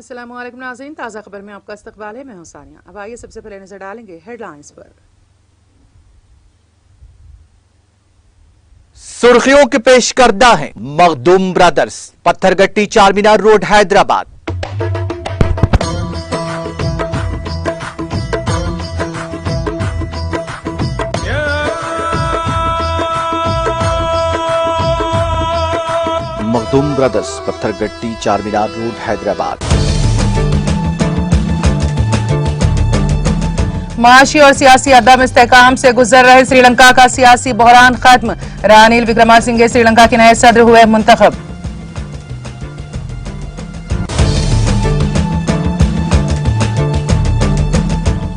अस्सलाम वालेकुम नाज़रीन, ताज़ा खबर में आपका इस्तकबाल है। मैं हूं सानिया। अब आइए सबसे पहले नजर डालेंगे हेडलाइंस पर। सुर्खियों के पेश करदा है Makhdoom brothers, Pattharghatti Charminar road Hyderabad. Makhdoom brothers, Pattharghatti Charminar road Hyderabad. माशी और सियासी अदम इस्तेहकाम से गुजर रहे श्रीलंका का सियासी बहरान खत्म। रानिल विक्रमासिंघे श्रीलंका के नए सदर हुए मुंतखब।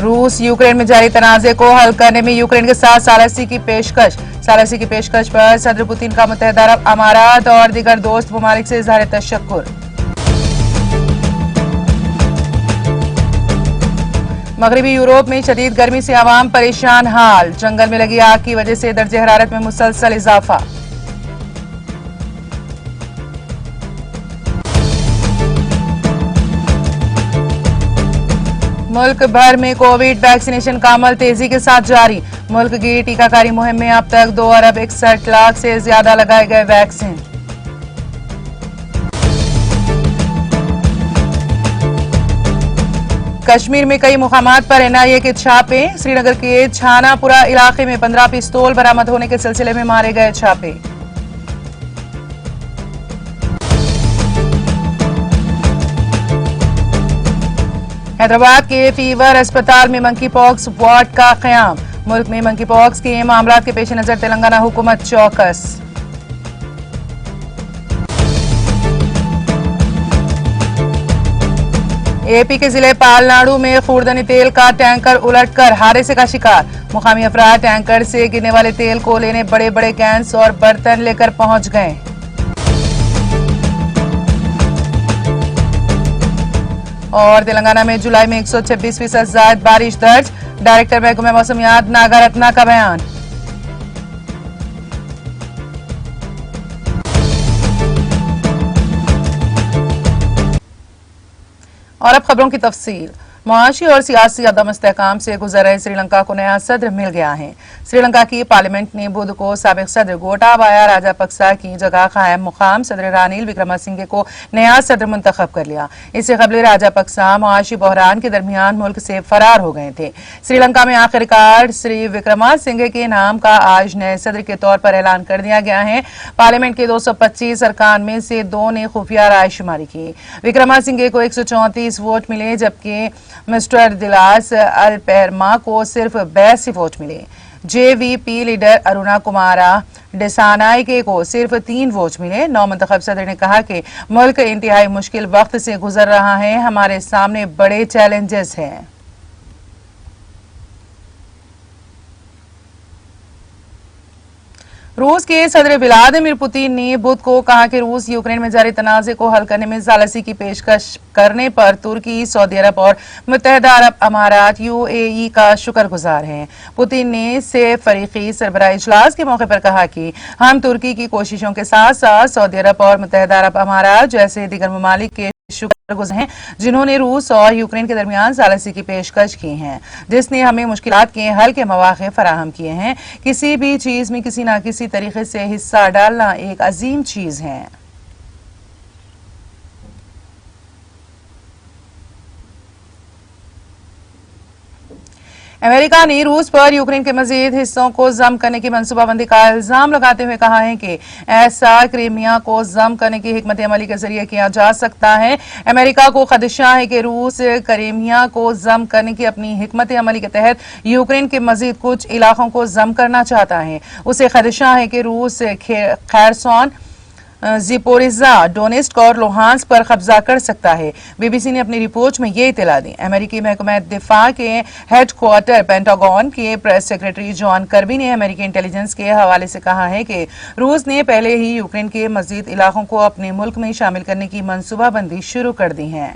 रूस यूक्रेन में जारी तनाजे को हल करने में यूक्रेन के साथ सालासी की पेशकश। सालासी की पेशकश पर सदर पुतिन का मुत्तहिदा अरब अमारात और दीगर दोस्त ममालिक से इजहार तशक्कुर। मगरबी यूरोप में शदीद गर्मी से आवाम परेशान हाल। जंगल में लगी आग की वजह से दर्जे हरारत में मुसलसल इजाफा। मुल्क भर में कोविड वैक्सीनेशन का अमल तेजी के साथ जारी। मुल्क की टीकाकारी मुहिम में अब तक 2 अरब 61 लाख से ज्यादा लगाए गए वैक्सीन। कश्मीर में कई मुकामात पर एनआईए के छापे। श्रीनगर के छानापुरा इलाके में 15 पिस्तौल बरामद होने के सिलसिले में मारे गए छापे। हैदराबाद के फीवर अस्पताल में मंकी पॉक्स वार्ड का क़याम। मुल्क में मंकी पॉक्स के मामलों के पेश नजर तेलंगाना हुकूमत चौकस। एपी के जिले पालनाडु में खूरदनी तेल का टैंकर उलटकर हादसे का शिकार। मुकामी अफराद टैंकर से गिरने वाले तेल को लेने बड़े बड़े कैंस और बर्तन लेकर पहुंच गए। और तेलंगाना में जुलाई में 126% ज्यादा बारिश दर्ज। डायरेक्टर महकमा मौसमियात नागारत्ना का बयान। और अब खबरों की तफसील। मुआशी और सियासी अदम इस्तेहकाम से गुजर रहे श्रीलंका को नया सदर मिल गया है। श्रीलंका की पार्लियामेंट ने बुध को साबिक सदर गोटाबाया राजापक्सा की जगह कायम मुकाम सदर रानिल विक्रमासिंघे को नया सदर मुंतखब कर लिया। इससे कबल राजापक्सा मुआशी बहरान के दरमियान मुल्क से फरार हो गए थे। श्रीलंका में आखिरकार श्री विक्रमासिंघे के नाम का आज नए सदर के तौर पर ऐलान कर दिया गया है। पार्लियामेंट के 225 अरकान में से 2 ने खुफिया रायशुमारी की। विक्रमासिंघे को 134 वोट मिले, जबकि मिस्टर दिलास अल्पेरमा को सिर्फ 82 वोट मिले। जेवीपी लीडर अरुणा कुमारा डिसानाइके को सिर्फ 3 वोट मिले। नौ मुंतखब सदर ने कहा कि मुल्क इंतहाई मुश्किल वक्त से गुजर रहा है, हमारे सामने बड़े चैलेंजेस हैं। रूस के सदर व्लादिमीर पुतिन ने बुध को कहा कि रूस यूक्रेन में जारी तनाजे को हल करने में सालासी की पेशकश करने पर तुर्की, सऊदी अरब और मुत्तहिदा अरब अमारात यूएई का शुक्रगुजार हैं। पुतिन ने से फरीकी सरबराह इजलास के मौके पर कहा कि हम तुर्की की कोशिशों के साथ साथ सऊदी अरब और मुत्तहिदा अरब अमारात जैसे दीगर ममालिक के शुक्रगुजार हैं, जिन्होंने रूस और यूक्रेन के दरमियान सालासी की पेशकश की है, जिसने हमें मुश्किलात के हल के मौके फराहम किए हैं। किसी भी चीज में किसी न किसी तरीके से हिस्सा डालना एक अजीम चीज है। अमेरिका ने रूस पर यूक्रेन के मजीद हिस्सों को जम करने की मनसूबाबंदी का इल्जाम लगाते हुए कहा है कि ऐसा क्रीमिया को जम करने की हिकमत अमली के जरिए किया जा सकता है। अमेरिका को खदशा है कि रूस क्रीमिया को जम करने की अपनी हिकमत अमली के तहत यूक्रेन के मजीद कुछ इलाकों को जम करना चाहता है। उसे खदशा है कि रूस खैरसोन, ज़िपोरिज़ा, डोनेस्क और लुहांस्क पर कब्जा कर सकता है। बीबीसी ने अपनी रिपोर्ट में ये इत्तला दी। अमेरिकी महकमा दिफा के हेडक्वार्टर पेंटागन के प्रेस सेक्रेटरी जॉन कर्बी ने अमेरिकी इंटेलिजेंस के हवाले से कहा है कि रूस ने पहले ही यूक्रेन के मजीद इलाकों को अपने मुल्क में शामिल करने की मनसूबाबंदी शुरू कर दी है।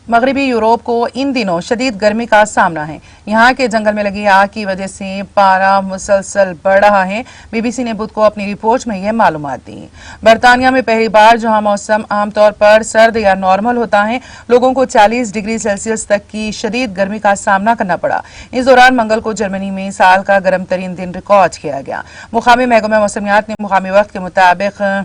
मगरबी यूरोप को इन दिनों शदीद गर्मी का सामना है। यहाँ के जंगल में लगी आग की वजह से पारा मुसलसल बढ़ रहा है। बीबीसी ने बुध को अपनी रिपोर्ट में यह मालूमात दी। बरतानिया में पहली बार जहां मौसम आमतौर पर सर्द या नॉर्मल होता है, लोगों को 40 डिग्री सेल्सियस तक की शदीद गर्मी का सामना करना पड़ा। इस दौरान मंगल को जर्मनी में साल का गर्म तरीन दिन रिकॉर्ड किया गया। मुकामी महकमा मौसमियात ने मुकामी वक्त के मुताबिक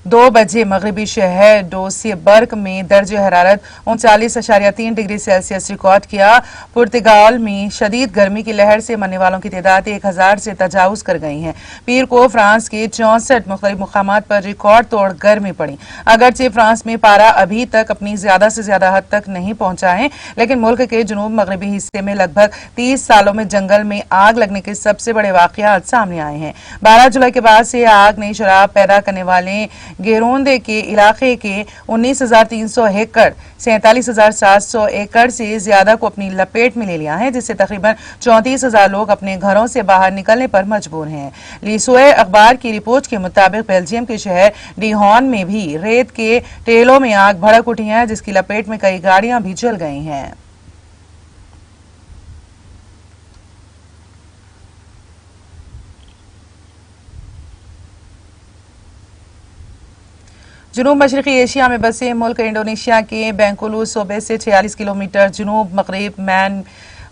2 बजे मगरबी शहर डोसियबर्ग में दर्ज हरारत 39.3 डिग्री सेल्सियस रिकॉर्ड किया। पुर्तगाल में शदीद गर्मी की लहर से मरने वालों की तादाद 1000 से तजावुज कर गई है। पीर को फ्रांस के 64 मुख्तलिफ मुकामात पर रिकॉर्ड तोड़ गर्मी पड़ी। अगरचे फ्रांस में पारा अभी तक अपनी ज्यादा से ज्यादा हद तक नहीं पहुंचा है, लेकिन मुल्क के जनूब मगरबी हिस्से में लगभग 30 सालों में जंगल में आग लगने के सबसे बड़े वाकयात सामने आए हैं। 12 जुलाई के बाद से आग ने शराब पैदा करने वाले गेरोंदे के इलाके के 19,300 एकड़ 47,700 एकड़ से ज्यादा को अपनी लपेट में ले लिया है, जिससे तकरीबन 34,000 लोग अपने घरों से बाहर निकलने पर मजबूर हैं। लीसोए अखबार की रिपोर्ट के मुताबिक बेल्जियम के शहर डिहॉन में भी रेत के टेलों में आग भड़क उठी है, जिसकी लपेट में कई गाड़ियां भी जल गई हैं। जनूब मशरकी एशिया में बसे मुल्क इंडोनेशिया के बेंकुलू सूबे से 46 किलोमीटर जनूब मगरिब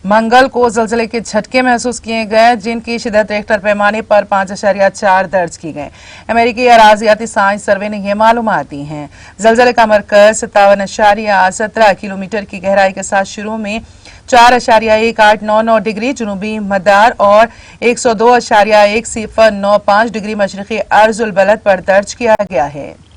मंगल को जलजले के झटके महसूस किए गए, जिनकी शिदत रिक्टर पैमाने पर 5.4 दर्ज की गए। अमेरिकी अराजियाती साइंस सर्वे ने यह मालूमात दी हैं। जलजले का मरकज 57.17 किलोमीटर की गहराई के साथ शुरू में 4.1899 डिग्री जनूबी मदार और 102.1095 डिग्री मशरकी अर्जुल बलद पर दर्ज किया गया है।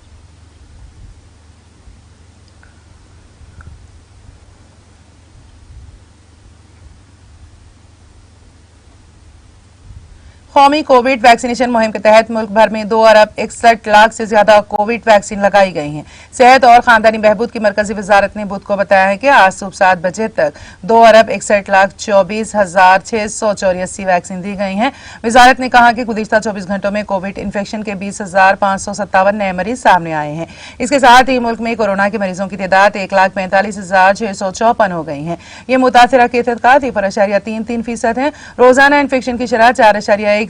कौमी कोविड वैक्सीनेशन मुहिम के तहत मुल्क भर में 2 अरब 61 लाख से ज्यादा कोविड वैक्सीन लगाई गई हैं। सेहत और खानदानी बहबूद की मरकजी वजारत ने बुध को बताया है कि आज सुबह 7 बजे तक 2 अरब 61 लाख 24,684 वैक्सीन दी गई हैं। वजारत ने कहा कि गुज़िश्ता 24 घंटों में कोविड इन्फेक्शन के 20,557 नए मरीज सामने आए हैं। इसके साथ ही मुल्क में कोरोना के मरीजों की तादाद 1,45,654 हो गई है। ये मुतासरा की तहकीकात 0.33% है। रोजाना इन्फेक्शन की शरह 4.13%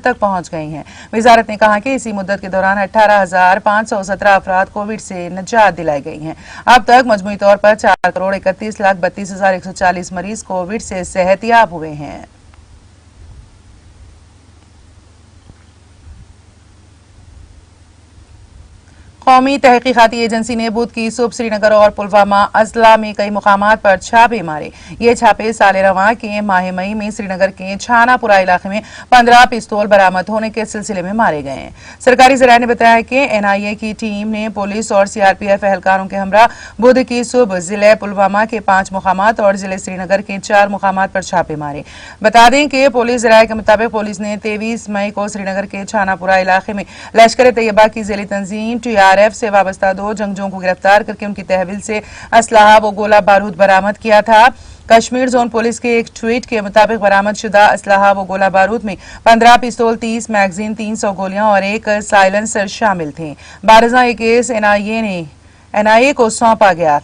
तक पहुंच गई है। वजारत ने कहा कि इसी मुद्दत के दौरान 18,517 अफराद कोविड से निजात दिलाई गई हैं। अब तक मजमूई तौर पर 4,31,32,140 मरीज कोविड से सेहतियाब हुए हैं। कौमी तहकीकाती एजेंसी ने बुध की सुबह श्रीनगर और पुलवामा अजला में कई मुकामात पर छापे मारे। ये छापे साल रवां के माह मई में श्रीनगर के छानापुरा इलाके में 15 पिस्तौल बरामद होने के सिलसिले में मारे गए हैं। सरकारी जराये ने बताया कि NIA की टीम ने पुलिस और CRPF एहलकारों के हमरा बुध की सुबह जिले पुलवामा के 5 मुकामात और जिले श्रीनगर के 4 मुकामात पर छापे मारे। बता दें कि पुलिस जराये के मुताबिक पुलिस ने 23 मई को श्रीनगर के छानापुरा इलाके में लश्कर तैयबा की ज़ेली तंजीम TRF से वाबस्ता 2 जंगजों को गिरफ्तार करके उनकी तहवील से असलहा व गोला बारूद बरामद किया था। कश्मीर जोन पुलिस के एक ट्वीट के मुताबिक बरामद शुदा असलहा व गोला बारूद में 15 पिस्तौल, 30 मैगजीन, 300 गोलियां और एक साइलेंसर शामिल थे। बारजा ये केस NIA को सौंपा गया।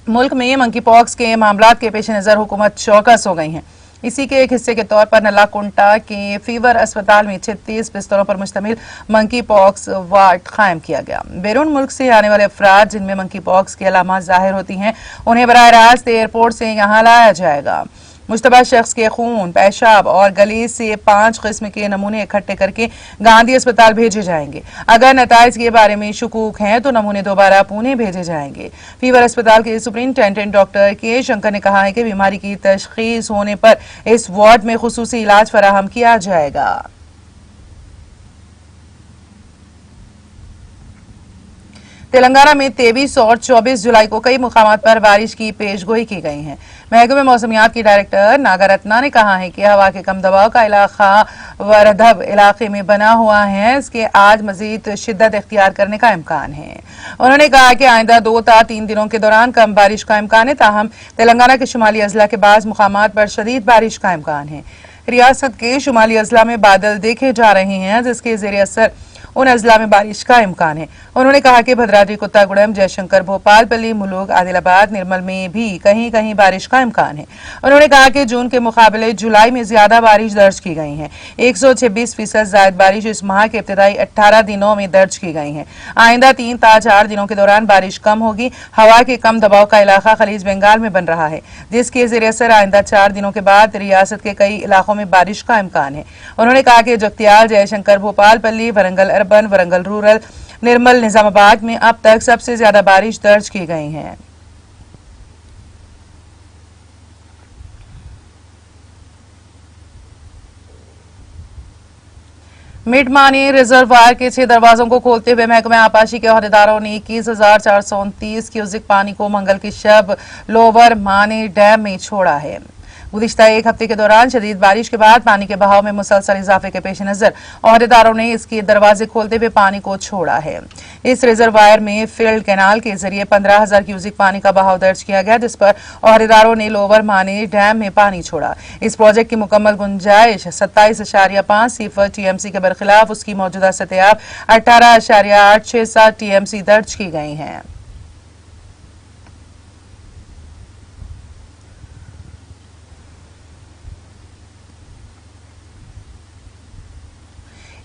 मुल्क में मंकी पॉक्स के मामलात के पेश नजर हुकूमत चौकस हो गई है। इसी के एक हिस्से के तौर पर नलाकुंटा के फीवर अस्पताल में 36 बिस्तरों पर मुश्तमिल मंकी पॉक्स वार्ड कायम किया गया। बैरून मुल्क से आने वाले अफराद जिनमें मंकी पॉक्स की अलामात जाहिर होती हैं, उन्हें बराह रास्त एयरपोर्ट से यहाँ लाया जाएगा। मुश्तबा शख्स के खून, पेशाब और गलीज से 5 किस्म के नमूने इकट्ठे करके गांधी अस्पताल भेजे जाएंगे। अगर नताइज के बारे में शुकूक हैं तो नमूने दोबारा पुणे भेजे जाएंगे। फीवर अस्पताल के सुपरिंटेंडेंट डॉक्टर के शंकर ने कहा है कि बीमारी की तशखीस होने पर इस वार्ड में खुसूसी इलाज फराहम किया जाएगा। तेलंगाना में 23 और 24 जुलाई को कई मुकामात पर बारिश की पेशगोई की गई है। महकमे मौसमियात की डायरेक्टर नागारत्ना ने कहा है कि हवा के कम दबाव का इलाका वरधब इलाके में बना हुआ है, इसके आज मजीद शिद्दत इख्तियार करने का इम्कान है। उन्होंने कहा कि आइंदा 2 ta 3 दिनों के दौरान कम बारिश का इम्कान है, ताहम तेलंगाना के शुमाली अजला के बाद मुकामात पर शदीद बारिश का इम्कान है। रियासत के शुमाली अजला में बादल देखे जा रहे हैं, जिसके जेर असर उन अजला में बारिश का इम्कान है। उन्होंने कहा कि भद्राद्री, कुत्तागुड़म, जयशंकर, भोपालपल्ली, मुलुगु, आदिलाबाद, निर्मल में भी कहीं कहीं बारिश का इम्कान है। उन्होंने कहा कि जून के मुकाबले जुलाई में ज्यादा बारिश दर्ज की गई है। 126% ज्यादा बारिश इस माह के इब्तिदाई 18 दिनों में दर्ज की गई है। आइंदा 3 ता 4 दिनों के दौरान बारिश कम होगी। हवा के कम दबाव का इलाका खलीज बंगाल में बन रहा है, जिसके जेर असर आइंदा 4 दिनों के बाद रियासत के कई इलाकों में बारिश का इम्कान है। उन्होंने कहा कि जगतियाल, जयशंकर, भोपालपल्ली, वरंगल अर्बन, वरंगल रूरल, निर्मल, निजामाबाद में अब तक सबसे ज्यादा बारिश दर्ज की गई है। मिडमानी रिजर्वायर के 6 दरवाजों को खोलते हुए महकमा आपाशी के अहदेदारों ने 21,429 क्यूसिक पानी को मंगल की शब लोअर मानी डैम में छोड़ा है। गुज़िश्ता एक हफ्ते के दौरान शदीद बारिश के बाद पानी के बहाव में मुसलसल इजाफे के पेश नजर अहदेदारों ने इसके दरवाजे खोलते हुए पानी को छोड़ा है। इस रिजर्वायर में फील्ड कैनाल के जरिए 15,000 क्यूसिक पानी का बहाव दर्ज किया गया, जिस पर अहदेदारों ने लोअर मानी डैम में पानी छोड़ा। इस प्रोजेक्ट की मुकम्मल गुंजाइश 27.5 टीएमसी के बरखिलाफ उसकी मौजूदा सतह 18.867 टीएमसी दर्ज की गई है।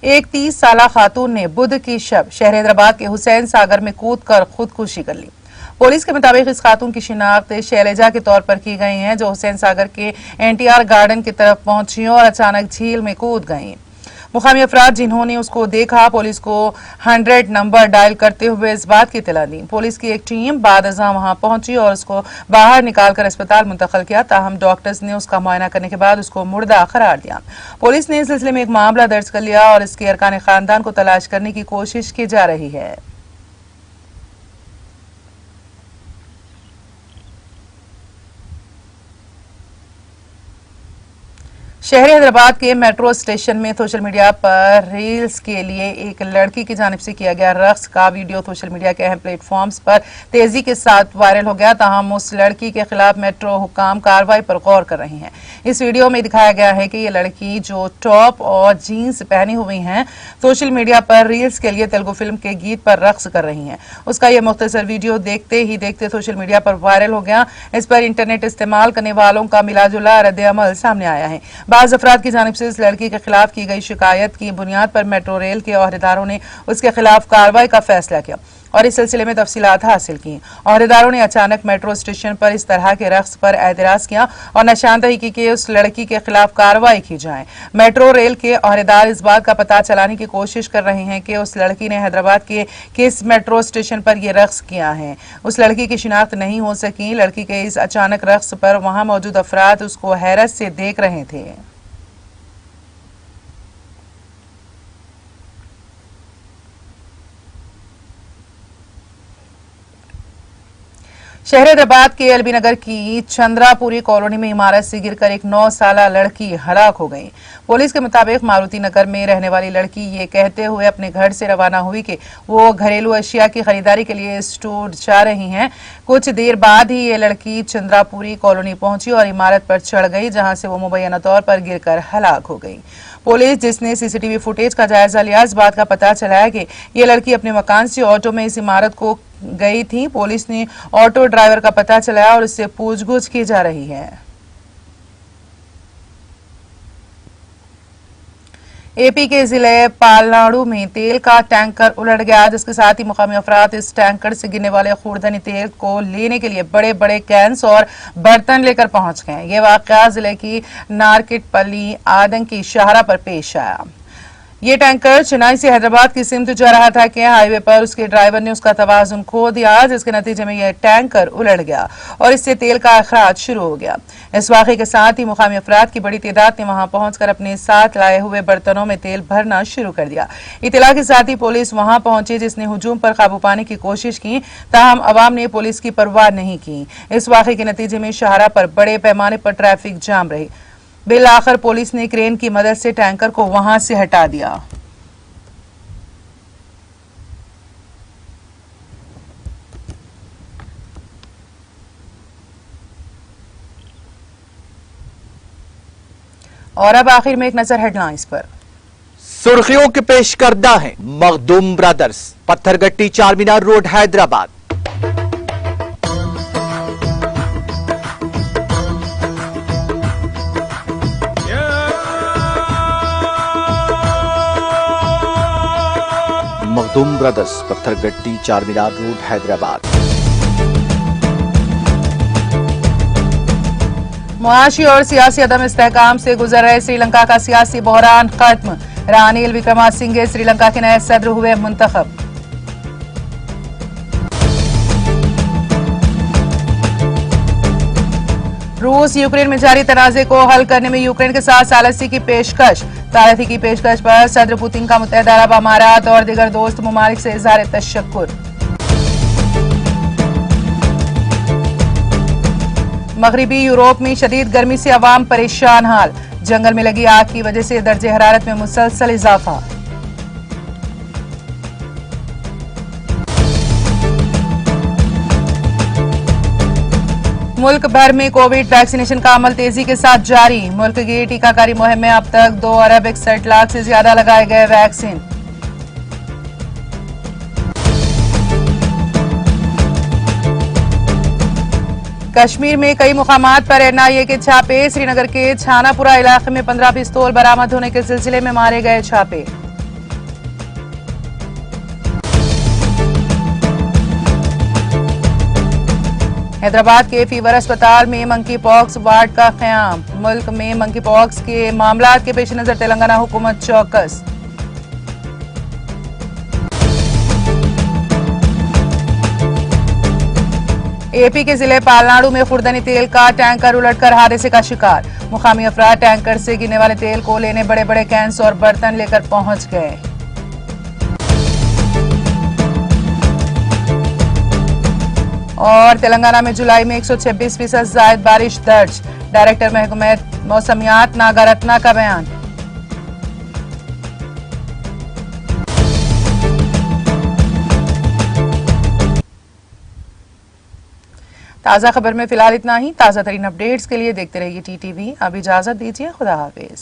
एक 30 साला खातून ने बुध की शब शहर हैदराबाद के हुसैन सागर में कूदकर खुदकुशी कर ली। पुलिस के मुताबिक इस खातून की शिनाख्त शैलेजा के तौर पर की गई है, जो हुसैन सागर के एनटीआर गार्डन की तरफ पहुंची और अचानक झील में कूद गई। मुकामी अफराद जिन्होंने उसको देखा, पुलिस को 100 नंबर डायल करते हुए इस बात की इत्तला दी। पुलिस की एक टीम बाद अज़ां वहां पहुंची और उसको बाहर निकालकर अस्पताल मुंतकिल किया। ताहम डॉक्टर्स ने उसका मुआयना करने के बाद उसको मुर्दा करार दिया। पुलिस ने इस सिलसिले में एक मामला दर्ज कर लिया और इसके अरकान खानदान को तलाश करने की कोशिश की जा रही है। शहर हैदराबाद के मेट्रो स्टेशन में सोशल मीडिया पर रील्स के लिए एक लड़की की जानिब से किया गया रक्स का वीडियो सोशल मीडिया के अहम प्लेटफॉर्म्स पर तेजी के साथ वायरल हो गया। ताहम उस लड़की के खिलाफ मेट्रो हुकाम कार्रवाई पर गौर कर रहे हैं। इस वीडियो में दिखाया गया है कि ये लड़की, जो टॉप और जीन्स पहनी हुई है, सोशल मीडिया पर रील्स के लिए तेलुगु फिल्म के गीत पर रक्स कर रही है। उसका यह मुख्तसर वीडियो देखते ही देखते सोशल मीडिया पर वायरल हो गया। इस पर इंटरनेट इस्तेमाल करने वालों का मिलाजुला रद्द-ए-अमल सामने आया है। बाज़ अफराद की जानिब से इस लड़की के खिलाफ की गई शिकायत की बुनियाद पर मेट्रो रेल के अहदेदारों ने उसके खिलाफ कार्रवाई का फैसला किया और इस सिलसिले में तफसीलात हासिल की। अहदेदारों ने अचानक मेट्रो स्टेशन पर इस तरह के रक्स पर एतराज किया और निशानदही की कि उस लड़की के खिलाफ कार्रवाई की जाए। मेट्रो रेल के अहदेदार इस बात का पता चलाने की कोशिश कर रहे हैं कि उस लड़की ने हैदराबाद के किस मेट्रो स्टेशन पर यह रक्स किया है। उस लड़की की शिनाख्त नहीं हो सकी। लड़की के इस अचानक रक्स पर वहां मौजूद अफराद उसको हैरत से देख रहे थे। शहर हैदराबाद के एलबी नगर की चंद्रापुरी कॉलोनी में इमारत से गिरकर एक 9 साला लड़की हलाक हो गई। पुलिस के मुताबिक मारुति नगर में रहने वाली लड़की ये कहते हुए अपने घर से रवाना हुई कि वो घरेलू अशिया की खरीदारी के लिए स्टोर जा रही हैं। कुछ देर बाद ही ये लड़की चंद्रापुरी कॉलोनी पहुंची और इमारत पर चढ़ गई, जहां से वो मुबैना तौर पर गिरकर हलाक हो गई। पुलिस, जिसने सीसीटीवी फुटेज का जायजा लिया, इस बात का पता चला है कि ये लड़की अपने मकान से ऑटो में इस इमारत को गई थी। पुलिस ने ऑटो ड्राइवर का पता चलाया और उससे पूछगछ की जा रही है। एपी के जिले पालनाडु में तेल का टैंकर उलट गया, जिसके साथ ही मुकामी अफराद इस टैंकर से गिरने वाले खूरदनी तेल को लेने के लिए बड़े बड़े कैंस और बर्तन लेकर पहुंच गए। ये वाकया जिले की नारकेटपल्ली आदम की शाहरा पर पेश आया। ये टैंकर चेन्नई से हैदराबाद की सिमत जा रहा था कि हाईवे पर उसके ड्राइवर ने उसका तवाजुन खो दिया, जिसके नतीजे में यह टैंकर उलट गया और इससे तेल का अखराज शुरू हो गया। इस वाक़े के साथ ही मुकामी अफराद की बड़ी तादाद ने वहां पहुंचकर अपने साथ लाए हुए बर्तनों में तेल भरना शुरू कर दिया। इत्तला के साथ ही पुलिस वहां पहुंची, जिसने हुजूम पर काबू पाने की कोशिश की। ताहम अवाम ने पुलिस की परवाह नहीं की। इस वाक़े के नतीजे में शाहरा पर बड़े पैमाने पर ट्रैफिक जाम रही। बिल आखिर पुलिस ने क्रेन की मदद से टैंकर को वहां से हटा दिया। और अब आखिर में एक नजर हेडलाइंस पर। सुर्खियों के पेश करदा हैं Makhdoom brothers, Pattharghatti Charminar road Hyderabad. Makhdoom brothers, Pattharghatti Charminar road Hyderabad. मुआशी और सियासी अदम इस्तेहकाम से गुजर रहे श्रीलंका का सियासी बहरान खत्म, रानिल विक्रमासिंघे श्रीलंका के नए सदर हुए मुंतखब। रूस यूक्रेन में जारी तनाजे को हल करने में यूक्रेन के साथ सालसी की पेशकश, तारीखी की पेशकश पर सदर पुतिन का मुत्तहिदा अरब अमारात और दीगर दोस्त ममालिक से इजहार तशक्कुर। मगरिबी यूरोप में शदीद गर्मी से अवाम परेशान हाल, जंगल में लगी आग की वजह से दर्जे हरारत में मुसलसल इजाफा। मुल्क भर में कोविड वैक्सीनेशन का अमल तेजी के साथ जारी, मुल्क की टीकाकारी मुहिम में अब तक 2 अरब 61 लाख से ज्यादा लगाए गए वैक्सीन। कश्मीर में कई मुकामात पर एनआईए के छापे, श्रीनगर के छानापुरा इलाके में 15 पिस्तौल बरामद होने के सिलसिले में मारे गए छापे। हैदराबाद के फीवर अस्पताल में मंकी पॉक्स वार्ड का क़याम, मुल्क में मंकी पॉक्स के मामला के पेश नजर तेलंगाना हुकूमत चौकस। एपी के जिले पालनाडु में खुर्दनी तेल का टैंकर उलटकर हादसे का शिकार, मुकामी अफराद टैंकर से गिरने वाले तेल को लेने बड़े बड़े कैंस और बर्तन लेकर पहुंच गए। और तेलंगाना में जुलाई में 126% जायद बारिश दर्ज, डायरेक्टर महकमे मौसमियात नागारत्ना का बयान। ताज़ा खबर में फिलहाल इतना ही। ताज़ा तरीन अपडेट्स के लिए देखते रहिए टीटीवी। अब इजाजत दीजिए, खुदा हाफिज।